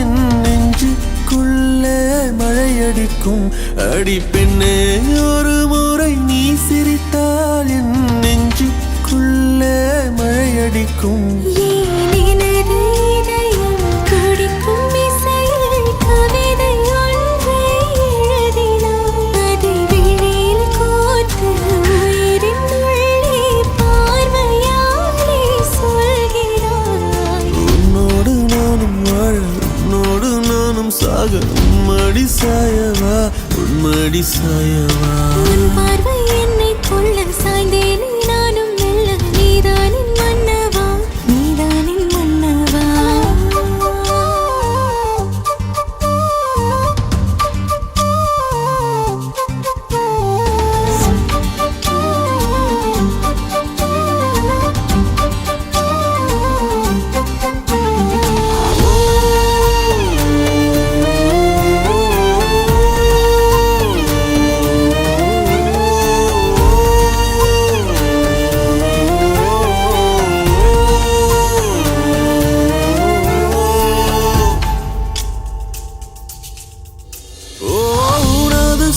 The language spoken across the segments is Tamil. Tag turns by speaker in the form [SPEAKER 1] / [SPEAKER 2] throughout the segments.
[SPEAKER 1] என் நெஞ்சுக்குள்ளே மழையடிக்கும். அடி பெண்ணே ஒரு முறை நீ சிரித்தால் என் நெஞ்சுக்குள்ளே மழையடிக்கும். சாக உன்மடி சாயவா உன்மடி சாயவா.
[SPEAKER 2] உன் பார்வை என்னை கொள்ள சாய்ந்தேனே நானும் மெல்ல. நீதானின் மன்னவா நீதானின் மன்னவா.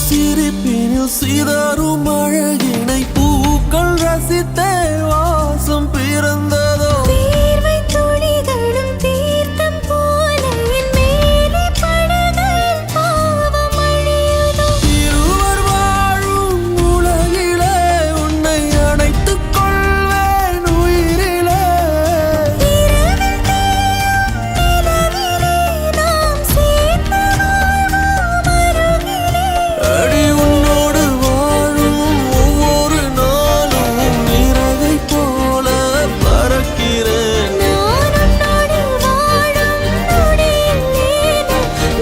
[SPEAKER 1] சிரிப்பினில் சிதறும் அழகினை பூக்கள் ரசித்தே வாசம் பிறந்ததோ.
[SPEAKER 2] தீர்வை துளிகளும் தீர்த்தம் போல என் மேலே படுகையில் பாவம் அழியுதோ.
[SPEAKER 1] இருவர் வாழும் உலகிலே உன்னை அணைத்துக் கொள்வேன் உயிரிலே.
[SPEAKER 2] இரவில் தேயும் நிலவிலே நாம் சேர்ந்து வாழ்வோம் அருகிலே.
[SPEAKER 1] அடி உன்னோடு வாழும் ஒவ்வொரு நாளும் நிறவை போல பறக்கிறேன்.
[SPEAKER 2] நான் உன்னோடு வாழும் நொடியில்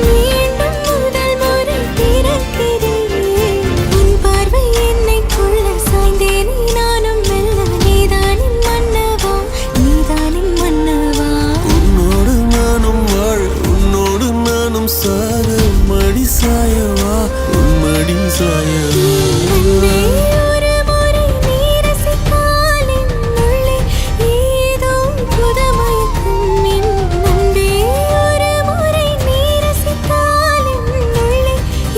[SPEAKER 2] மீண்டும் முதல் முறை பிறக்கிறேன். உன் பார்வை என்னை கொள்ள சாய்ந்தேனே நானும் மெல்ல. நீதானின் மன்னவா நீதானின் மன்னவா.
[SPEAKER 1] உன்னோடு நானும் வாழ உன்னோடு நானும் சாக மடி சாயவா உன்மடி சாயவா.
[SPEAKER 2] அன்பே ஒரு முறை நீ ரசித்தால் என் உள்ளே ஏதோ புது மயக்கம். என் அன்பே ஒரு முறை நீ ரசித்தால் என் உள்ளே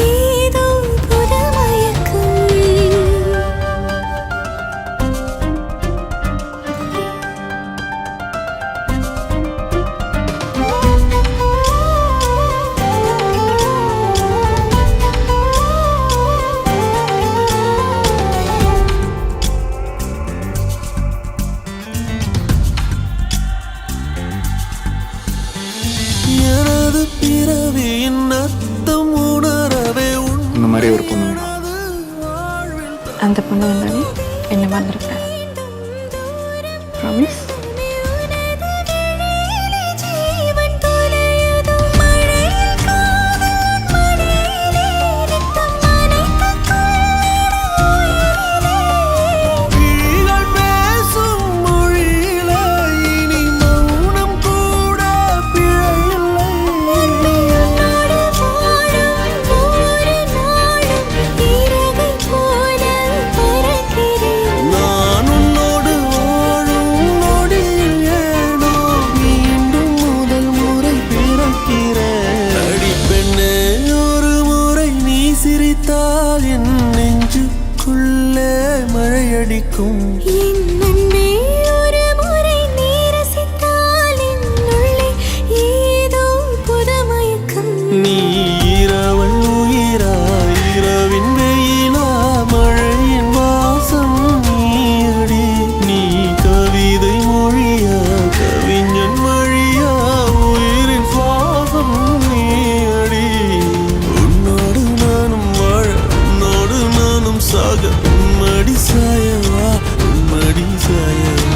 [SPEAKER 2] ஏதோ புது மயக்கம்.
[SPEAKER 1] எனது பிறவியின் அர்த்தம் உணரவே
[SPEAKER 3] இந்த மாதிரி ஒரு பொண்ணு வேணும்.
[SPEAKER 4] அந்த பொண்ணு வந்தாலே என்ன மறந்துருப்பேன். ப்ராமிஸ்.
[SPEAKER 2] ஜீவன் தொலையுதோ மழையில் காதல் மடியிலே நித்தம் நனைத்துக் கொள்ளிட உயிரிலே.
[SPEAKER 1] விழிகள் பேசும் மொழியிலே இனி மௌனம் கூட பிழையில்லை.
[SPEAKER 2] உன்னோடு வாழும் ஒவ்வொரு நாளும் இறகை போல பறக்கிறேன்.
[SPEAKER 1] நான் உன்னோடு வாழும் நொடியில் ஏனோ மீண்டும் முதல் முறை பிறக்கிறேன். அடி பெண்ணே ஒரு முறை நீ சிரித்தால் என் நெஞ்சுக்குள்ளே மழையடிக்கும்.
[SPEAKER 2] என் அன்பே ஒரு முறை நீ ரசித்தால் என் உள்ளே ஏதோ புது மயக்கம்.
[SPEAKER 1] நீ இரவல் உயிரா இரவின் வெயிலா மழையின் வாசம் நீயடி. நீ கவிதை மொழியா கவிஞன் மொழியா உயிரின் சுவாசம் நீயடி. உன்னோடு நானும் வாழ உன்னோடு நானும் சாக உன்மடி சாயவா உன்மடி சாயவா.